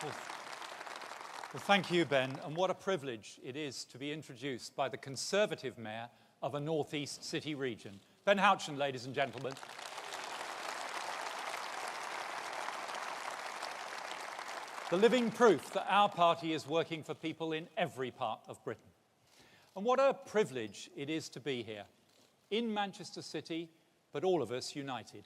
Well, thank you, Ben, and what a privilege it is to be introduced by the Conservative Mayor of a Northeast City region. Ben Houchen, ladies and gentlemen. The living proof that our party is working for people in every part of Britain. And what a privilege it is to be here, in Manchester City, but all of us united.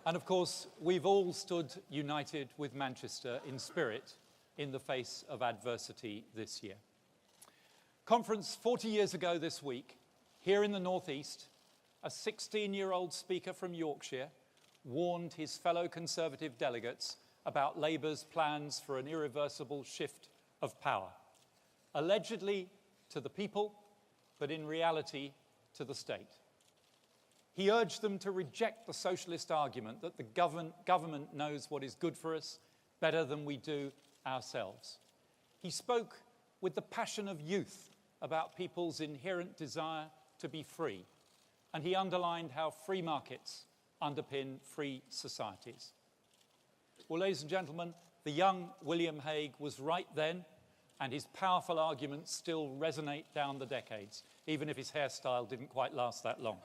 And of course, we've all stood united with Manchester in spirit in the face of adversity this year. Conference 40 years ago this week, here in the Northeast, a 16-year-old speaker from Yorkshire warned his fellow Conservative delegates about Labour's plans for an irreversible shift of power, allegedly to the people, but in reality to the state. He urged them to reject the socialist argument that the government knows what is good for us better than we do ourselves. He spoke with the passion of youth about people's inherent desire to be free, and he underlined how free markets underpin free societies. Well, ladies and gentlemen, the young William Hague was right then, and his powerful arguments still resonate down the decades, even if his hairstyle didn't quite last that long.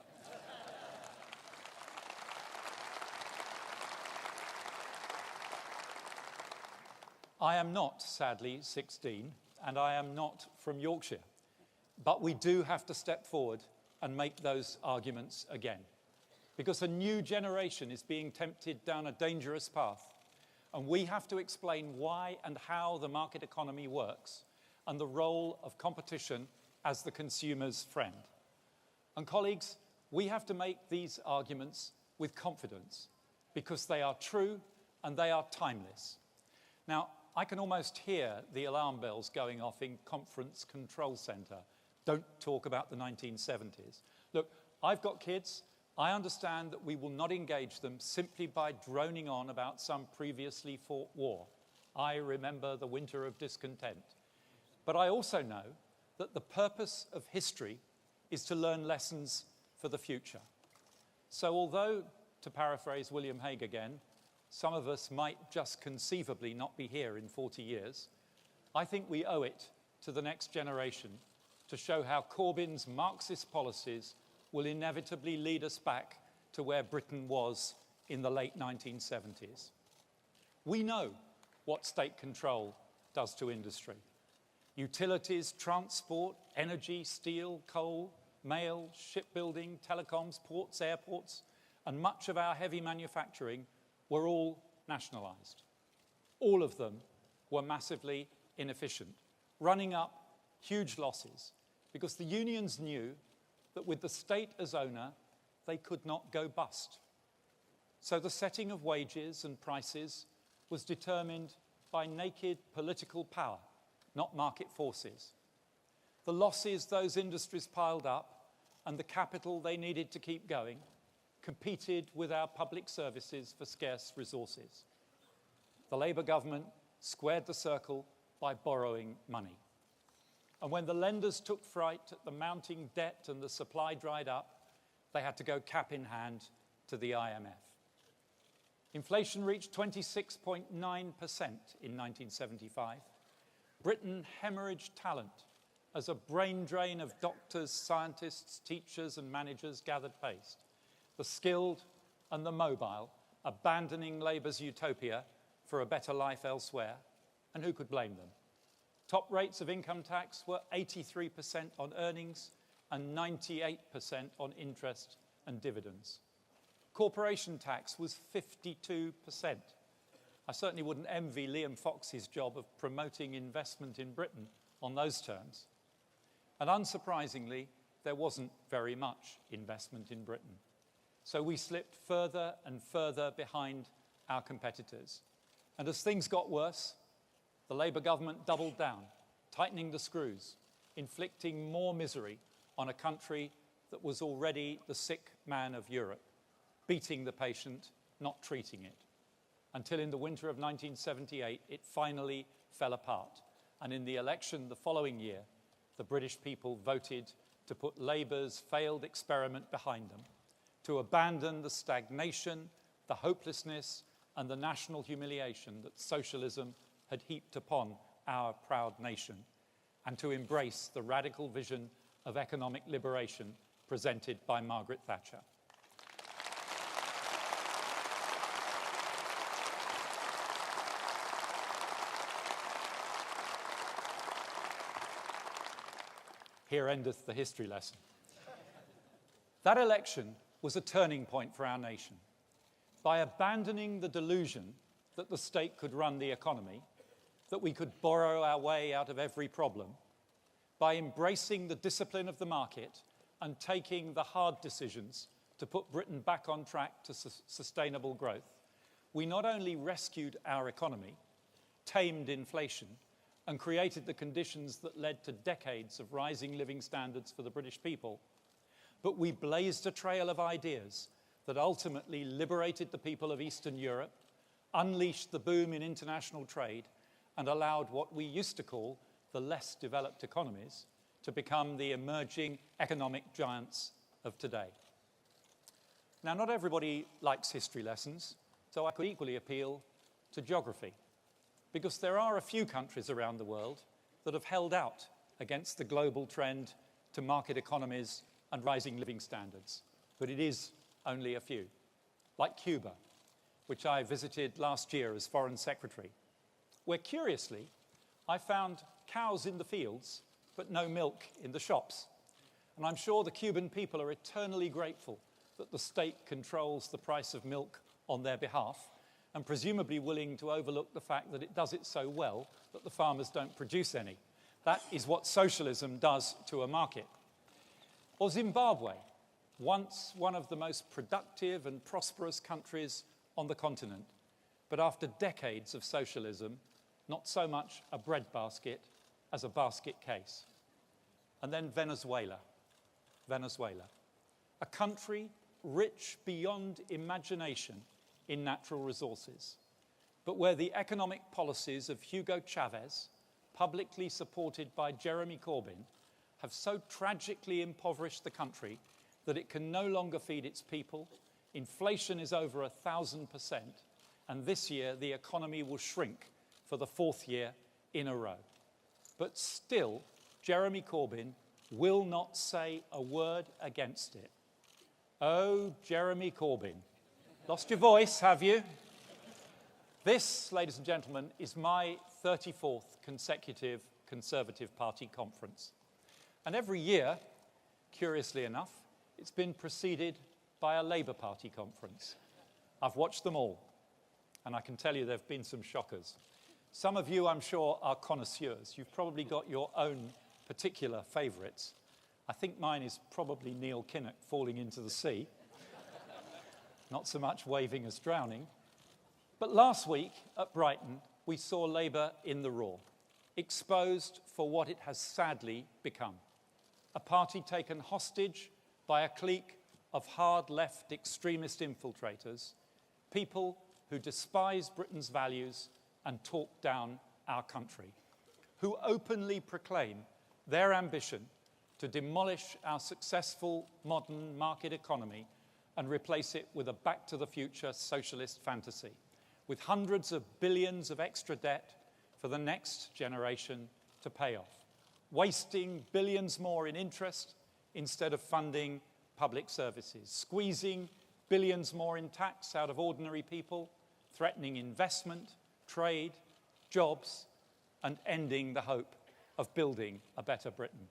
I am not, sadly, 16, and I am not from Yorkshire, but we do have to step forward and make those arguments again, because a new generation is being tempted down a dangerous path, and we have to explain why and how the market economy works and the role of competition as the consumer's friend. And colleagues, we have to make these arguments with confidence, because they are true and they are timeless. Now, I can almost hear the alarm bells going off in Conference Control Centre. Don't talk about the 1970s. Look, I've got kids. I understand that we will not engage them simply by droning on about some previously fought war. I remember the winter of discontent. But I also know that the purpose of history is to learn lessons for the future. So although, to paraphrase William Hague again, some of us might just conceivably not be here in 40 years, I think we owe it to the next generation to show how Corbyn's Marxist policies will inevitably lead us back to where Britain was in the late 1970s. We know what state control does to industry. Utilities, transport, energy, steel, coal, mail, shipbuilding, telecoms, ports, airports, and much of our heavy manufacturing were all nationalised. All of them were massively inefficient, running up huge losses, because the unions knew that with the state as owner, they could not go bust. So the setting of wages and prices was determined by naked political power, not market forces. The losses those industries piled up and the capital they needed to keep going competed with our public services for scarce resources. The Labour government squared the circle by borrowing money. And when the lenders took fright at the mounting debt and the supply dried up, they had to go cap in hand to the IMF. Inflation reached 26.9% in 1975. Britain hemorrhaged talent as a brain drain of doctors, scientists, teachers and managers gathered pace. The skilled and the mobile, abandoning Labour's utopia for a better life elsewhere, and who could blame them? Top rates of income tax were 83% on earnings and 98% on interest and dividends. Corporation tax was 52%. I certainly wouldn't envy Liam Fox's job of promoting investment in Britain on those terms. And unsurprisingly, there wasn't very much investment in Britain. So we slipped further and further behind our competitors. And as things got worse, the Labour government doubled down, tightening the screws, inflicting more misery on a country that was already the sick man of Europe, beating the patient, not treating it. Until in the winter of 1978, it finally fell apart. And in the election the following year, the British people voted to put Labour's failed experiment behind them, to abandon the stagnation, the hopelessness, and the national humiliation that socialism had heaped upon our proud nation, and to embrace the radical vision of economic liberation presented by Margaret Thatcher. Here endeth the history lesson. That election was a turning point for our nation. By abandoning the delusion that the state could run the economy, that we could borrow our way out of every problem, by embracing the discipline of the market and taking the hard decisions to put Britain back on track to sustainable growth, we not only rescued our economy, tamed inflation, and created the conditions that led to decades of rising living standards for the British people, but we blazed a trail of ideas that ultimately liberated the people of Eastern Europe, unleashed the boom in international trade, and allowed what we used to call the less developed economies to become the emerging economic giants of today. Now, not everybody likes history lessons, so I could equally appeal to geography, because there are a few countries around the world that have held out against the global trend to market economies and rising living standards, but it is only a few, like Cuba, which I visited last year as Foreign Secretary, where curiously I found cows in the fields but no milk in the shops. And I'm sure the Cuban people are eternally grateful that the state controls the price of milk on their behalf, and presumably willing to overlook the fact that it does it so well that the farmers don't produce any. That is what socialism does to a market. Or Zimbabwe, once one of the most productive and prosperous countries on the continent, but after decades of socialism, not so much a breadbasket as a basket case. And then Venezuela, a country rich beyond imagination in natural resources, but where the economic policies of Hugo Chavez, publicly supported by Jeremy Corbyn, have so tragically impoverished the country that it can no longer feed its people. Inflation is over 1,000%, and this year the economy will shrink for the fourth year in a row. But still, Jeremy Corbyn will not say a word against it. Oh, Jeremy Corbyn. Lost your voice, have you? This, ladies and gentlemen, is my 34th consecutive Conservative Party conference. And every year, curiously enough, it's been preceded by a Labour Party conference. I've watched them all, and I can tell you there have been some shockers. Some of you, I'm sure, are connoisseurs. You've probably got your own particular favourites. I think mine is probably Neil Kinnock falling into the sea. Not so much waving as drowning. But last week at Brighton, we saw Labour in the raw, exposed for what it has sadly become. A party taken hostage by a clique of hard left extremist infiltrators, people who despise Britain's values and talk down our country, who openly proclaim their ambition to demolish our successful modern market economy and replace it with a back-to-the-future socialist fantasy, with hundreds of billions of extra debt for the next generation to pay off, wasting billions more in interest instead of funding public services, squeezing billions more in tax out of ordinary people, threatening investment, trade, jobs, and ending the hope of building a better Britain.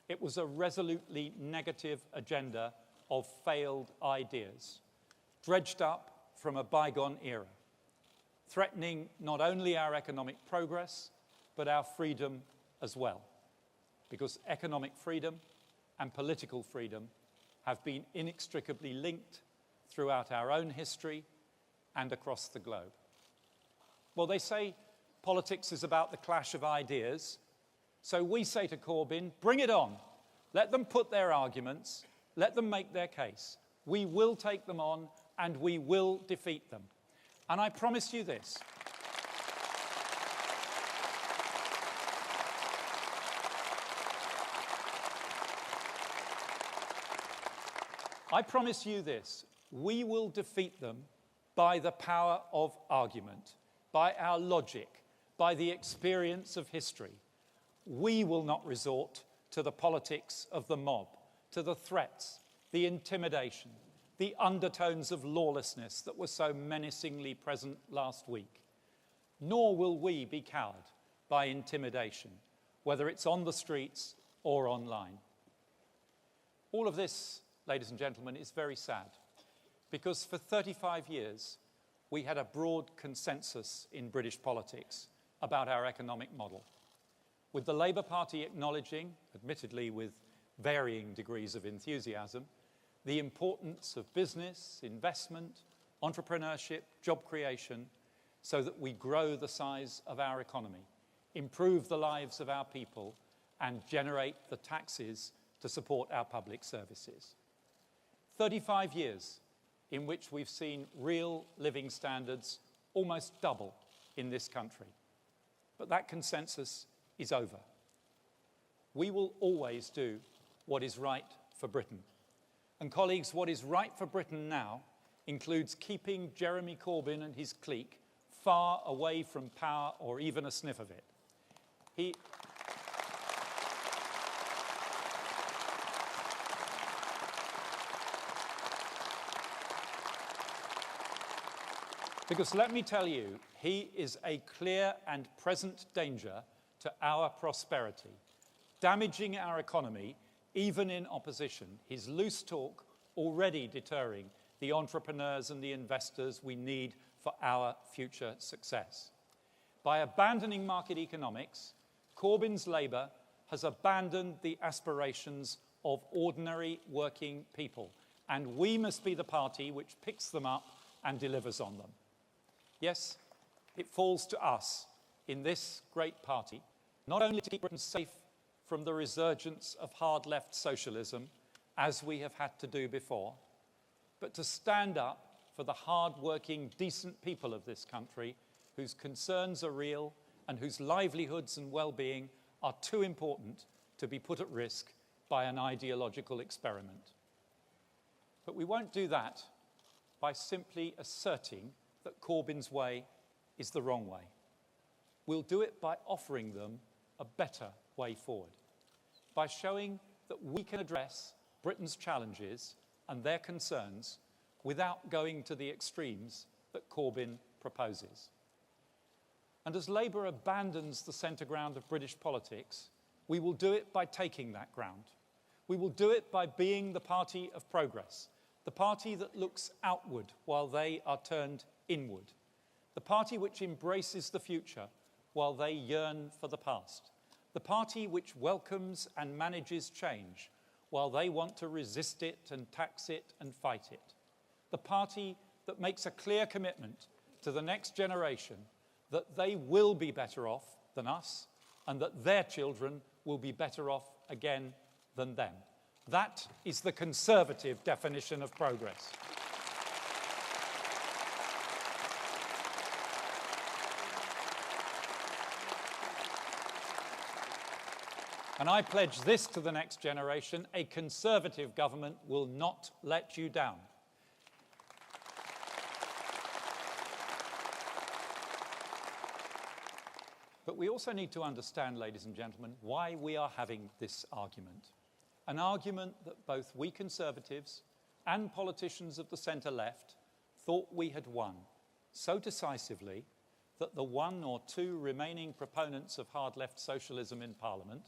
It was a resolutely negative agenda of failed ideas, dredged up from a bygone era, threatening not only our economic progress, but our freedom as well, because economic freedom and political freedom have been inextricably linked throughout our own history and across the globe. Well, they say politics is about the clash of ideas, so we say to Corbyn, bring it on. Let them put their arguments, let them make their case. We will take them on and we will defeat them. And I promise you this. I promise you this. We will defeat them by the power of argument, by our logic, by the experience of history. We will not resort to the politics of the mob, to the threats, the intimidation, the undertones of lawlessness that were so menacingly present last week. Nor will we be cowed by intimidation, whether it's on the streets or online. All of this, ladies and gentlemen, is very sad, because for 35 years we had a broad consensus in British politics about our economic model, with the Labour Party acknowledging, admittedly with varying degrees of enthusiasm, the importance of business, investment, entrepreneurship, job creation, so that we grow the size of our economy, improve the lives of our people, and generate the taxes to support our public services. 35 years in which we've seen real living standards almost double in this country. But that consensus is over. We will always do what is right for Britain. And colleagues, what is right for Britain now includes keeping Jeremy Corbyn and his clique far away from power or even a sniff of it. Because let me tell you, he is a clear and present danger to our prosperity, damaging our economy even in opposition. His loose talk already deterring the entrepreneurs and the investors we need for our future success. By abandoning market economics, Corbyn's Labour has abandoned the aspirations of ordinary working people, and we must be the party which picks them up and delivers on them. Yes, it falls to us in this great party not only to keep Britain safe from the resurgence of hard-left socialism, as we have had to do before, but to stand up for the hard-working, decent people of this country whose concerns are real and whose livelihoods and well-being are too important to be put at risk by an ideological experiment. But we won't do that by simply asserting that Corbyn's way is the wrong way. We'll do it by offering them a better way forward, by showing that we can address Britain's challenges and their concerns without going to the extremes that Corbyn proposes. And as Labour abandons the centre ground of British politics, we will do it by taking that ground. We will do it by being the party of progress, the party that looks outward while they are turned inward, the party which embraces the future while they yearn for the past, the party which welcomes and manages change while they want to resist it and tax it and fight it, the party that makes a clear commitment to the next generation that they will be better off than us and that their children will be better off again than them. That is the Conservative definition of progress. And I pledge this to the next generation: a Conservative government will not let you down. But we also need to understand, ladies and gentlemen, why we are having this argument. An argument that both we Conservatives and politicians of the centre-left thought we had won so decisively that the one or two remaining proponents of hard-left socialism in Parliament,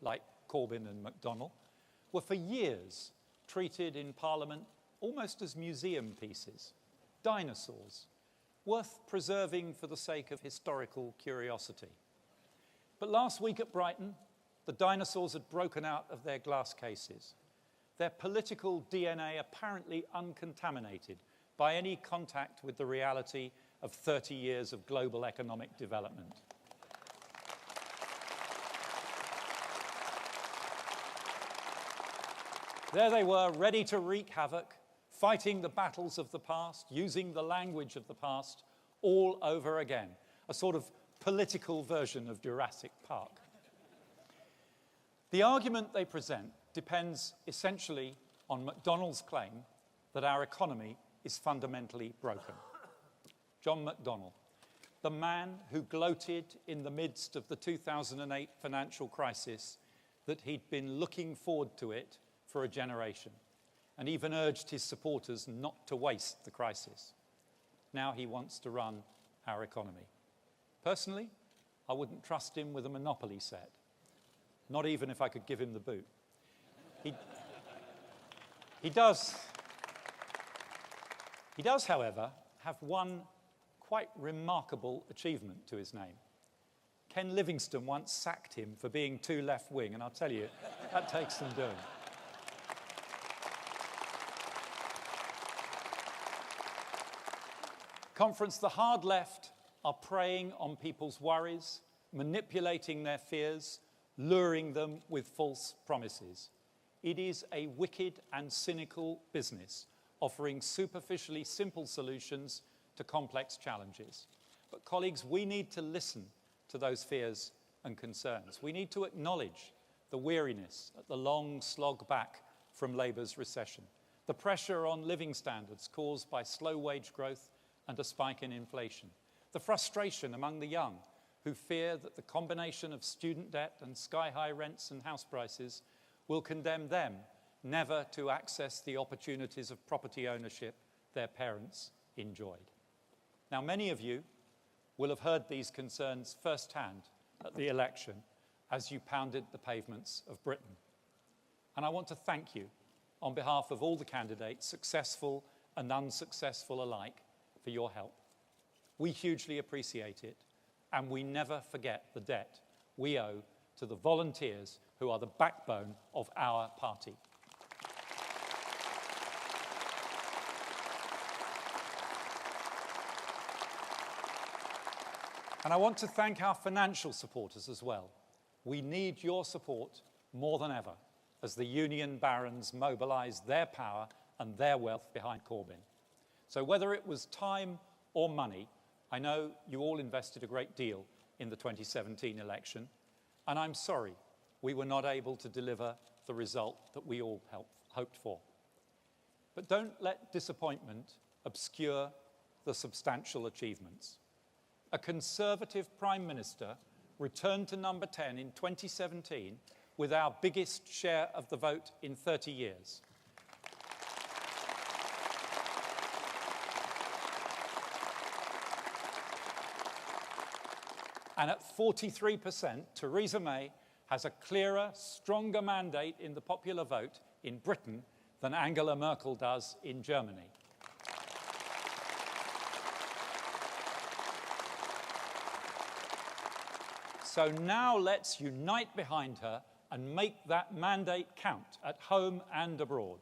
like Corbyn and McDonnell, were for years treated in Parliament almost as museum pieces, dinosaurs, worth preserving for the sake of historical curiosity. But last week at Brighton, the dinosaurs had broken out of their glass cases, their political DNA apparently uncontaminated by any contact with the reality of 30 years of global economic development. There they were, ready to wreak havoc, fighting the battles of the past, using the language of the past all over again, a sort of political version of Jurassic Park. The argument they present depends essentially on McDonnell's claim that our economy is fundamentally broken. John McDonnell, the man who gloated in the midst of the 2008 financial crisis that he'd been looking forward to it for a generation, and even urged his supporters not to waste the crisis. Now he wants to run our economy. Personally, I wouldn't trust him with a Monopoly set, not even if I could give him the boot. He does, however, have one quite remarkable achievement to his name. Ken Livingstone once sacked him for being too left-wing, and I'll tell you, that takes some doing. Conference, the hard left are preying on people's worries, manipulating their fears, luring them with false promises. It is a wicked and cynical business, offering superficially simple solutions to complex challenges. But colleagues, we need to listen to those fears and concerns. We need to acknowledge the weariness at the long slog back from Labour's recession, the pressure on living standards caused by slow wage growth and a spike in inflation, the frustration among the young who fear that the combination of student debt and sky-high rents and house prices will condemn them never to access the opportunities of property ownership their parents enjoyed. Now, many of you will have heard these concerns firsthand at the election as you pounded the pavements of Britain. And I want to thank you on behalf of all the candidates, successful and unsuccessful alike, for your help. We hugely appreciate it, and we never forget the debt we owe to the volunteers who are the backbone of our party. And I want to thank our financial supporters as well. We need your support more than ever as the union barons mobilise their power and their wealth behind Corbyn. So whether it was time or money, I know you all invested a great deal in the 2017 election, and I'm sorry we were not able to deliver the result that we all hoped for. But don't let disappointment obscure the substantial achievements. A Conservative Prime Minister returned to number 10 in 2017 with our biggest share of the vote in 30 years. And at 43%, Theresa May has a clearer, stronger mandate in the popular vote in Britain than Angela Merkel does in Germany. So now let's unite behind her and make that mandate count at home and abroad.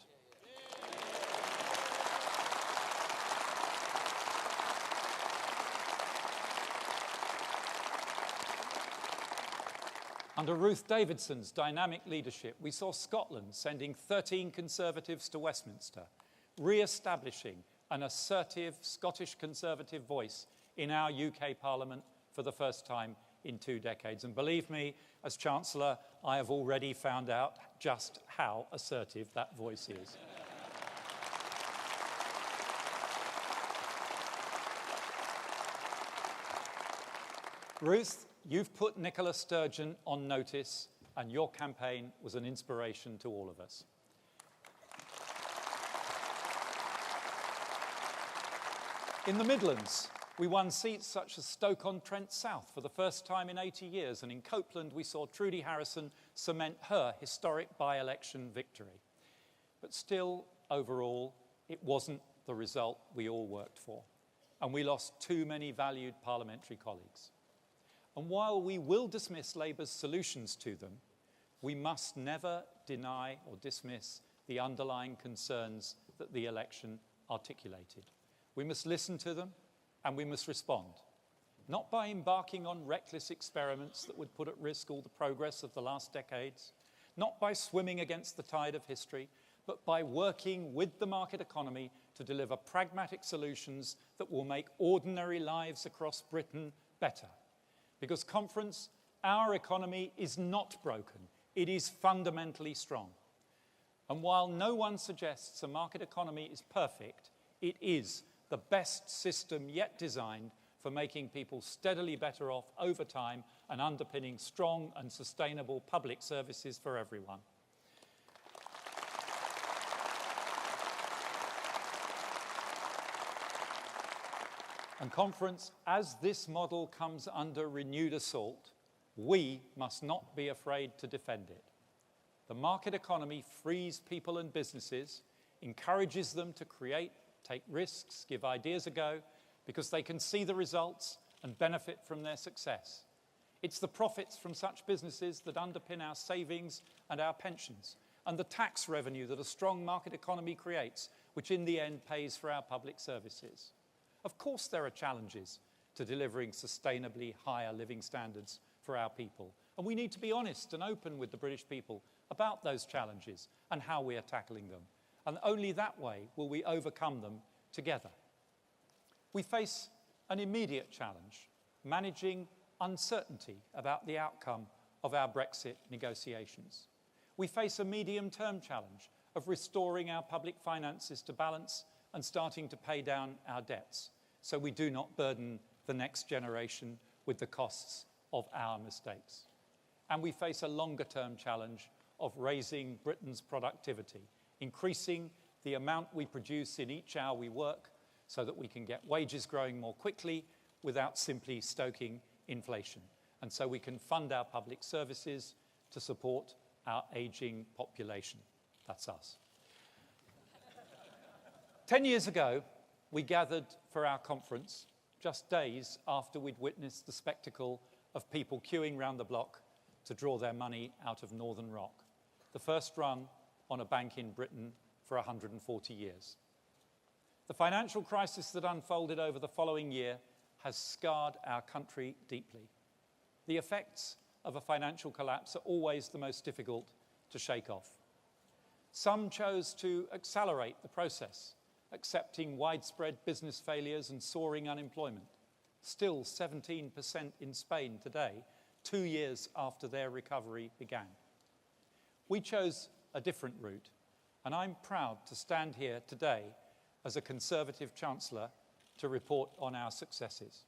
Under Ruth Davidson's dynamic leadership, we saw Scotland sending 13 Conservatives to Westminster, re-establishing an assertive Scottish Conservative voice in our UK Parliament for the first time in 2 decades. And believe me, as Chancellor, I have already found out just how assertive that voice is. Ruth, you've put Nicola Sturgeon on notice, and your campaign was an inspiration to all of us. In the Midlands, we won seats such as Stoke-on-Trent South for the first time in 80 years, and in Copeland we saw Trudy Harrison cement her historic by-election victory. But still, overall, it wasn't the result we all worked for, and we lost too many valued parliamentary colleagues. And while we will dismiss Labour's solutions to them, we must never deny or dismiss the underlying concerns that the election articulated. We must listen to them and we must respond, not by embarking on reckless experiments that would put at risk all the progress of the last decades, not by swimming against the tide of history, but by working with the market economy to deliver pragmatic solutions that will make ordinary lives across Britain better. Because, Conference, our economy is not broken. It is fundamentally strong. And while no one suggests a market economy is perfect, it is the best system yet designed for making people steadily better off over time and underpinning strong and sustainable public services for everyone. And conference, as this model comes under renewed assault, we must not be afraid to defend it. The market economy frees people and businesses, encourages them to create, take risks, give ideas a go, because they can see the results and benefit from their success. It's the profits from such businesses that underpin our savings and our pensions, and the tax revenue that a strong market economy creates, which in the end pays for our public services. Of course there are challenges to delivering sustainably higher living standards for our people, and we need to be honest and open with the British people about those challenges and how we are tackling them. And only that way will we overcome them together. We face an immediate challenge, managing uncertainty about the outcome of our Brexit negotiations. We face a medium-term challenge of restoring our public finances to balance and starting to pay down our debts, so we do not burden the next generation with the costs of our mistakes. And we face a longer-term challenge of raising Britain's productivity, increasing the amount we produce in each hour we work so that we can get wages growing more quickly without simply stoking inflation. And so we can fund our public services to support our ageing population. That's us. 10 years ago, we gathered for our conference just days after we'd witnessed the spectacle of people queuing round the block to draw their money out of Northern Rock, the first run on a bank in Britain for 140 years. The financial crisis that unfolded over the following year has scarred our country deeply. The effects of a financial collapse are always the most difficult to shake off. Some chose to accelerate the process, accepting widespread business failures and soaring unemployment, still 17% in Spain today, 2 years after their recovery began. We chose a different route, and I'm proud to stand here today as a Conservative Chancellor to report on our successes.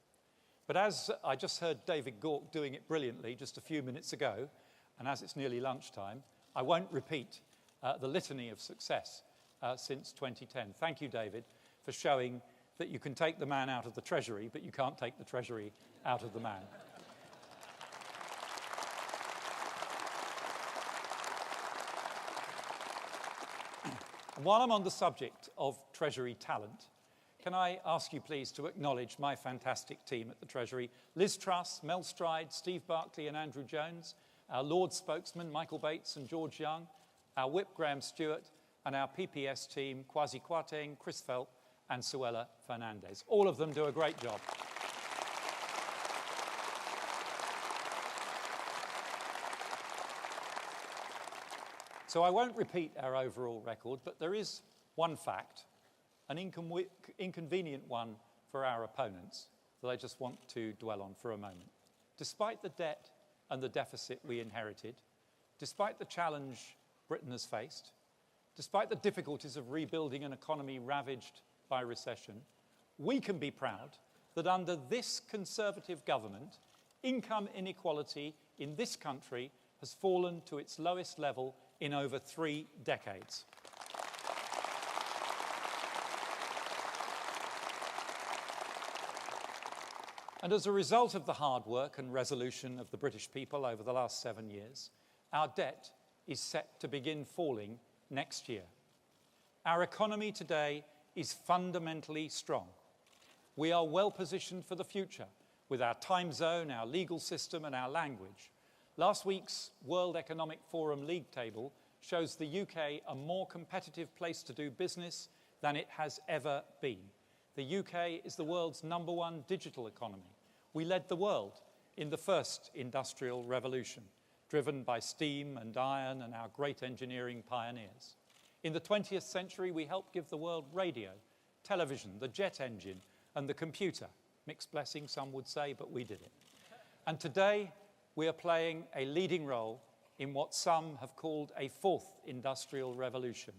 But as I just heard David Gauke doing it brilliantly just a few minutes ago, and as it's nearly lunchtime, I won't repeat the litany of success since 2010. Thank you, David, for showing that you can take the man out of the Treasury, but you can't take the Treasury out of the man. And while I'm on the subject of Treasury talent, can I ask you please to acknowledge my fantastic team at the Treasury: Liz Truss, Mel Stride, Steve Barclay and Andrew Jones, our Lord spokesman Michael Bates and George Young, our Whip Graham Stewart, and our PPS team Kwasi Kwarteng, Chris Phelp and Suella Fernandez. All of them do a great job. So I won't repeat our overall record, but there is one fact, an inconvenient one for our opponents, that I just want to dwell on for a moment. Despite the debt and the deficit we inherited, despite the challenge Britain has faced, despite the difficulties of rebuilding an economy ravaged by recession, we can be proud that under this Conservative government, income inequality in this country has fallen to its lowest level in over 3 decades. And as a result of the hard work and resolution of the British people over the last 7 years, our debt is set to begin falling next year. Our economy today is fundamentally strong. We are well positioned for the future with our time zone, our legal system and our language. Last week's World Economic Forum League table shows the UK a more competitive place to do business than it has ever been. The UK is the world's #1 digital economy. We led the world in the first industrial revolution, driven by steam and iron and our great engineering pioneers. In the 20th century, we helped give the world radio, television, the jet engine, and the computer. Mixed blessing, some would say, but we did it. And today, we are playing a leading role in what some have called a 4th industrial revolution,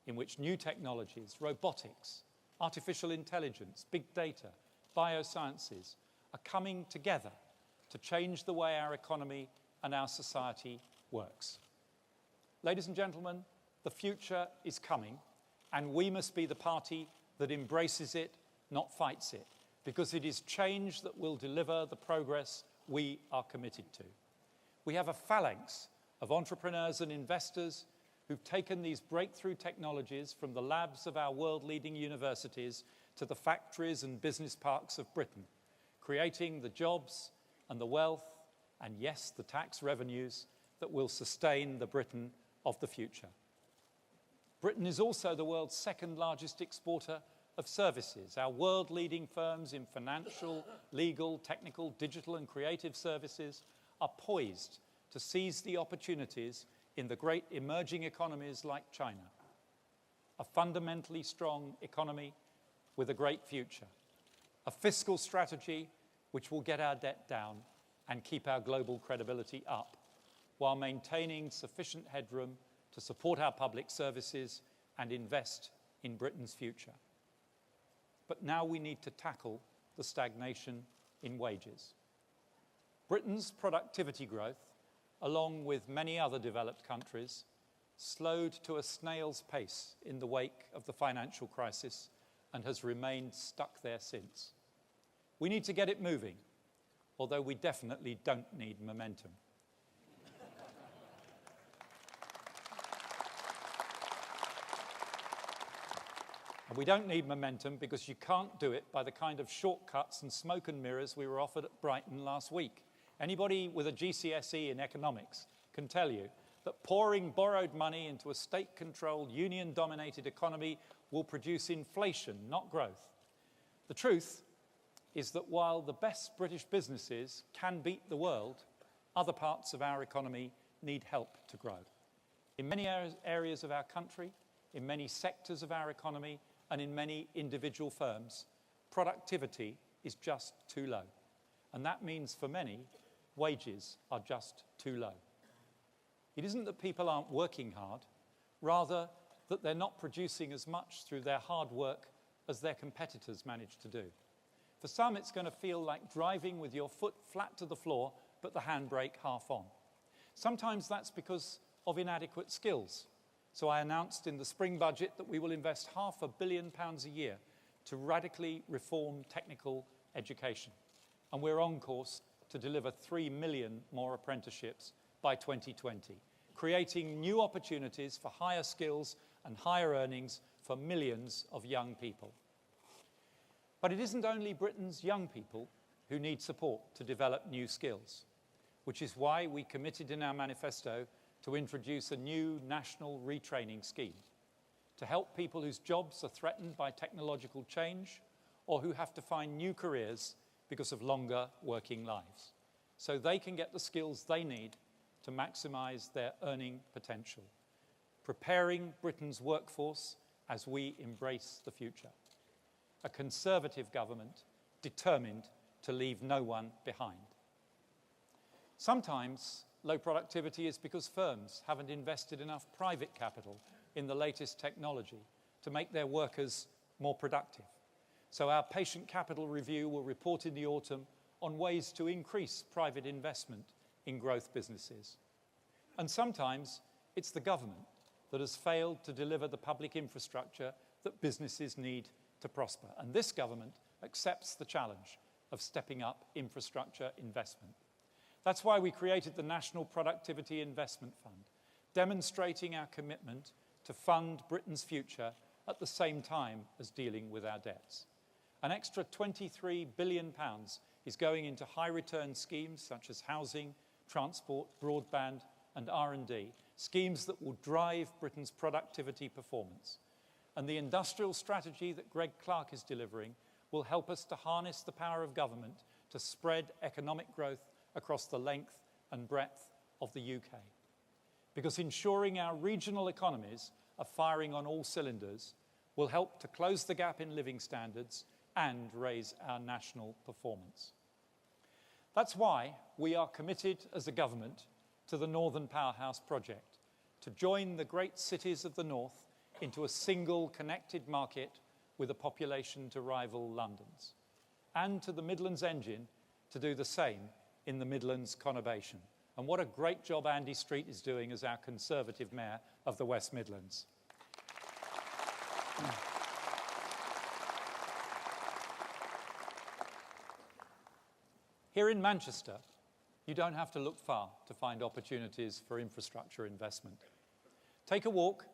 in which new technologies, robotics, artificial intelligence, big data, biosciences are coming together to change the way our economy and our society works. Ladies and gentlemen, the future is coming, and we must be the party that embraces it, not fights it, because it is change that will deliver the progress we are committed to. We have a phalanx of entrepreneurs and investors who've taken these breakthrough technologies from the labs of our world-leading universities to the factories and business parks of Britain, creating the jobs and the wealth and, yes, the tax revenues that will sustain the Britain of the future. Britain is also the world's second largest exporter of services. Our world-leading firms in financial, legal, technical, digital and creative services are poised to seize the opportunities in the great emerging economies like China. A fundamentally strong economy with a great future. A fiscal strategy which will get our debt down and keep our global credibility up, while maintaining sufficient headroom to support our public services and invest in Britain's future. But now we need to tackle the stagnation in wages. Britain's productivity growth, along with many other developed countries, slowed to a snail's pace in the wake of the financial crisis and has remained stuck there since. We need to get it moving, although we definitely don't need momentum. And we don't need momentum because you can't do it by the kind of shortcuts and smoke and mirrors we were offered at Brighton last week. Anybody with a GCSE in economics can tell you that pouring borrowed money into a state-controlled, union-dominated economy will produce inflation, not growth. The truth is that while the best British businesses can beat the world, other parts of our economy need help to grow. In many areas of our country, in many sectors of our economy, and in many individual firms, productivity is just too low. And that means for many, wages are just too low. It isn't that people aren't working hard, rather that they're not producing as much through their hard work as their competitors manage to do. For some, it's going to feel like driving with your foot flat to the floor, but the handbrake half on. Sometimes that's because of inadequate skills. So I announced in the spring budget that we will invest £500 million a year to radically reform technical education. And we're on course to deliver 3 million more apprenticeships by 2020, creating new opportunities for higher skills and higher earnings for millions of young people. But it isn't only Britain's young people who need support to develop new skills, which is why we committed in our manifesto to introduce a new national retraining scheme to help people whose jobs are threatened by technological change or who have to find new careers because of longer working lives, so they can get the skills they need to maximise their earning potential, preparing Britain's workforce as we embrace the future. A Conservative government determined to leave no one behind. Sometimes low productivity is because firms haven't invested enough private capital in the latest technology to make their workers more productive. So our patient capital review will report in the autumn on ways to increase private investment in growth businesses. And sometimes it's the government that has failed to deliver the public infrastructure that businesses need to prosper. And this government accepts the challenge of stepping up infrastructure investment. That's why we created the National Productivity Investment Fund, demonstrating our commitment to fund Britain's future at the same time as dealing with our debts. An extra £23 billion is going into high-return schemes such as housing, transport, broadband and R&D, schemes that will drive Britain's productivity performance. And the industrial strategy that Greg Clark is delivering will help us to harness the power of government to spread economic growth across the length and breadth of the UK. Because ensuring our regional economies are firing on all cylinders will help to close the gap in living standards and raise our national performance. That's why we are committed as a government to the Northern Powerhouse project, to join the great cities of the North into a single connected market with a population to rival London's, and to the Midlands Engine to do the same in the Midlands conurbation. And what a great job Andy Street is doing as our Conservative Mayor of the West Midlands. Here in Manchester, you don't have to look far to find opportunities for infrastructure investment. Take a walk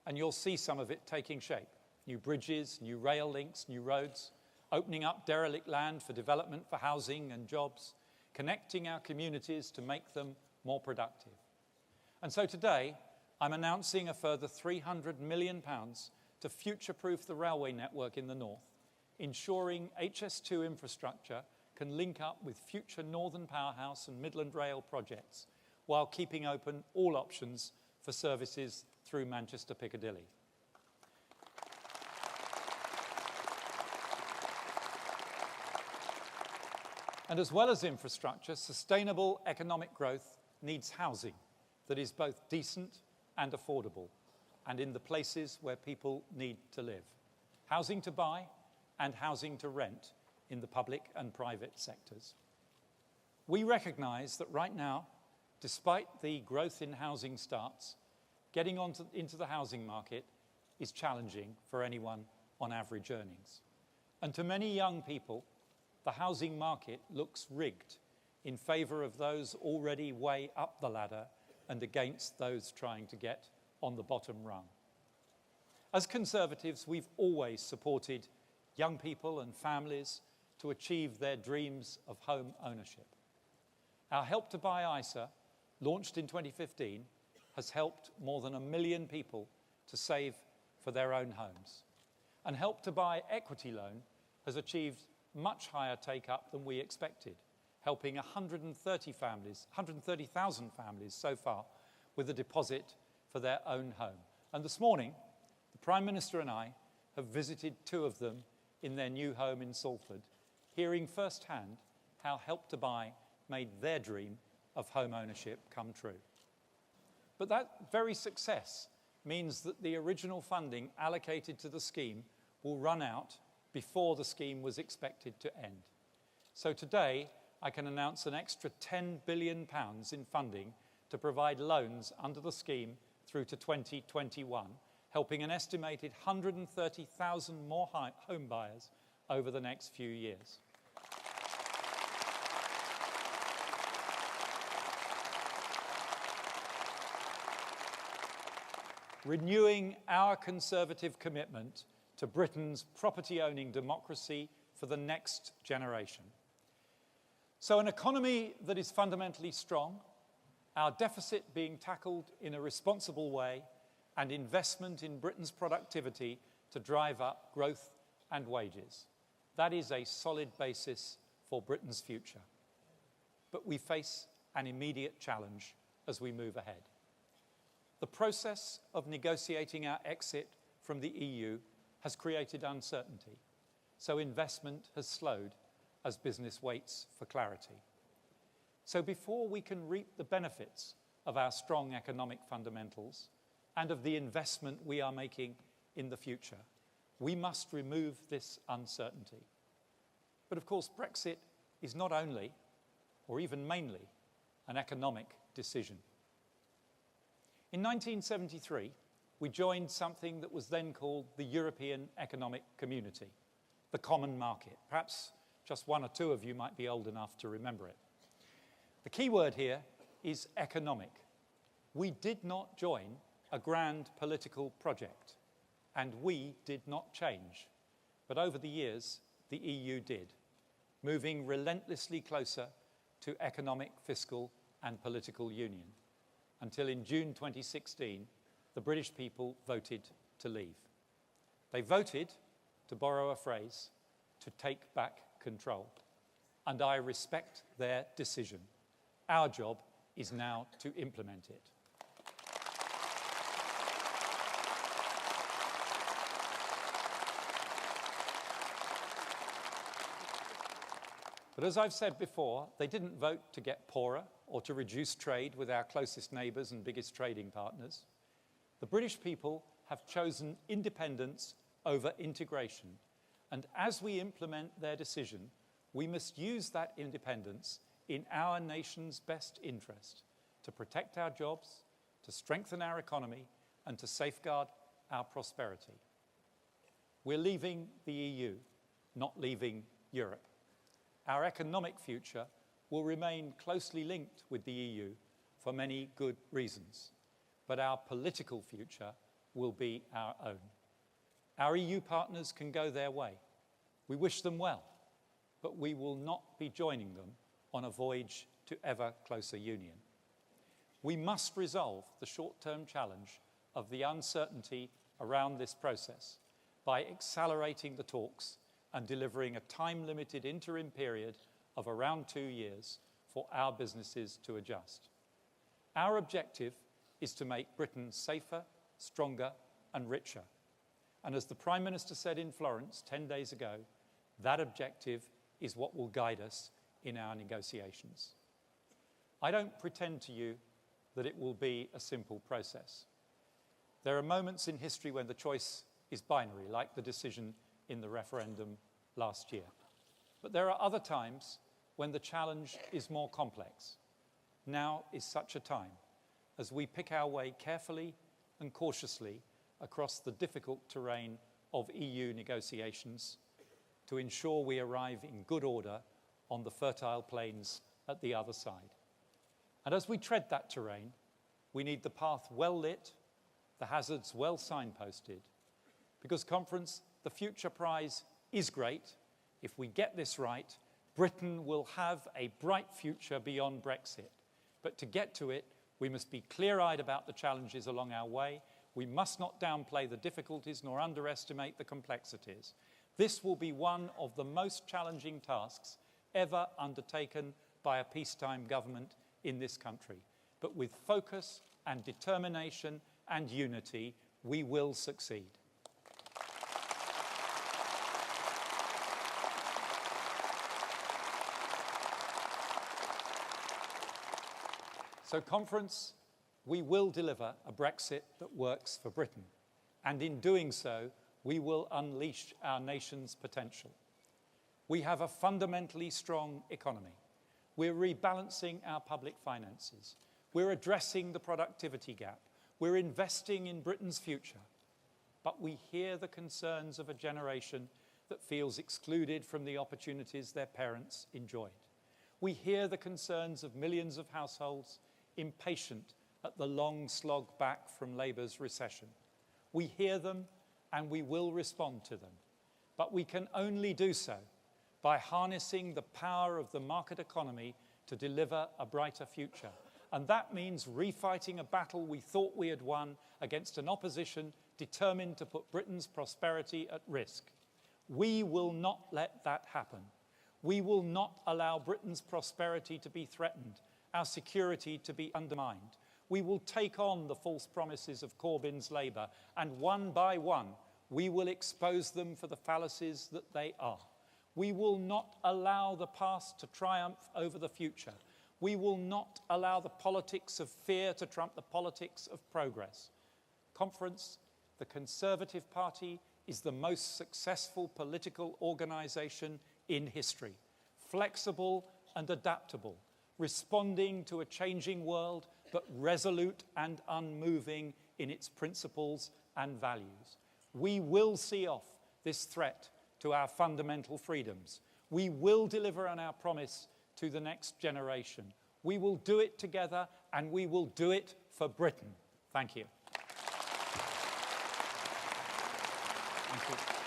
and you'll see some of it taking shape. New bridges, new rail links, new roads, opening up derelict land for development, for housing and jobs, connecting our communities to make them more productive. And so today, I'm announcing a further £300 million to future-proof the railway network in the north, ensuring HS2 infrastructure can link up with future Northern Powerhouse and Midland Rail projects, while keeping open all options for services through Manchester Piccadilly. And as well as infrastructure, sustainable economic growth needs housing that is both decent and affordable, and in the places where people need to live. Housing to buy and housing to rent in the public and private sectors. We recognise that right now, despite the growth in housing starts, getting into the housing market is challenging for anyone on average earnings. And to many young people, the housing market looks rigged in favour of those already way up the ladder and against those trying to get on the bottom rung. As Conservatives, we've always supported young people and families to achieve their dreams of home ownership. Our Help to Buy ISA, launched in 2015, has helped more than 1 million people to save for their own homes. And Help to Buy equity loan has achieved much higher take-up than we expected, helping 130,000 families so far with a deposit for their own home. And this morning, the Prime Minister and I have visited 2 of them in their new home in Salford, hearing firsthand how Help to Buy made their dream of home ownership come true. But that very success means that the original funding allocated to the scheme will run out before the scheme was expected to end. So today, I can announce an extra £10 billion in funding to provide loans under the scheme through to 2021, helping an estimated 130,000 more home buyers over the next few years. Renewing our Conservative commitment to Britain's property-owning democracy for the next generation. So an economy that is fundamentally strong, our deficit being tackled in a responsible way, and investment in Britain's productivity to drive up growth and wages. That is a solid basis for Britain's future. But we face an immediate challenge as we move ahead. The process of negotiating our exit from the EU has created uncertainty, so investment has slowed as business waits for clarity. So before we can reap the benefits of our strong economic fundamentals and of the investment we are making in the future, we must remove this uncertainty. But of course, Brexit is not only, or even mainly, an economic decision. In 1973, we joined something that was then called the European Economic Community, the Common Market. Perhaps just 1 or 2 of you might be old enough to remember it. The key word here is economic. We did not join a grand political project, and we did not change. But over the years, the EU did, moving relentlessly closer to economic, fiscal, and political union, until in June 2016, the British people voted to leave. They voted, to borrow a phrase, to take back control. And I respect their decision. Our job is now to implement it. But as I've said before, they didn't vote to get poorer or to reduce trade with our closest neighbours and biggest trading partners. The British people have chosen independence over integration. And as we implement their decision, we must use that independence in our nation's best interest to protect our jobs, to strengthen our economy, and to safeguard our prosperity. We're leaving the EU, not leaving Europe. Our economic future will remain closely linked with the EU for many good reasons, but our political future will be our own. Our EU partners can go their way. We wish them well, but we will not be joining them on a voyage to ever closer union. We must resolve the short-term challenge of the uncertainty around this process by accelerating the talks and delivering a time-limited interim period of around 2 years for our businesses to adjust. Our objective is to make Britain safer, stronger, and richer. And as the Prime Minister said in Florence 10 days ago, that objective is what will guide us in our negotiations. I don't pretend to you that it will be a simple process. There are moments in history when the choice is binary, like the decision in the referendum last year. But there are other times when the challenge is more complex. Now is such a time as we pick our way carefully and cautiously across the difficult terrain of EU negotiations to ensure we arrive in good order on the fertile plains at the other side. And as we tread that terrain, we need the path well lit, the hazards well signposted, because, Conference, the future prize is great. If we get this right, Britain will have a bright future beyond Brexit. But to get to it, we must be clear-eyed about the challenges along our way. We must not downplay the difficulties nor underestimate the complexities. This will be one of the most challenging tasks ever undertaken by a peacetime government in this country. But with focus and determination and unity, we will succeed. So, Conference, we will deliver a Brexit that works for Britain. And in doing so, we will unleash our nation's potential. We have a fundamentally strong economy. We're rebalancing our public finances. We're addressing the productivity gap. We're investing in Britain's future. But we hear the concerns of a generation that feels excluded from the opportunities their parents enjoyed. We hear the concerns of millions of households impatient at the long slog back from Labour's recession. We hear them and we will respond to them. But we can only do so by harnessing the power of the market economy to deliver a brighter future. And that means refighting a battle we thought we had won against an opposition determined to put Britain's prosperity at risk. We will not let that happen. We will not allow Britain's prosperity to be threatened, our security to be undermined. We will take on the false promises of Corbyn's Labour, and one by one, we will expose them for the fallacies that they are. We will not allow the past to triumph over the future. We will not allow the politics of fear to trump the politics of progress. Conference, the Conservative Party is the most successful political organisation in history, flexible and adaptable, responding to a changing world, but resolute and unmoving in its principles and values. We will see off this threat to our fundamental freedoms. We will deliver on our promise to the next generation. We will do it together, and we will do it for Britain. Thank you. Thank you.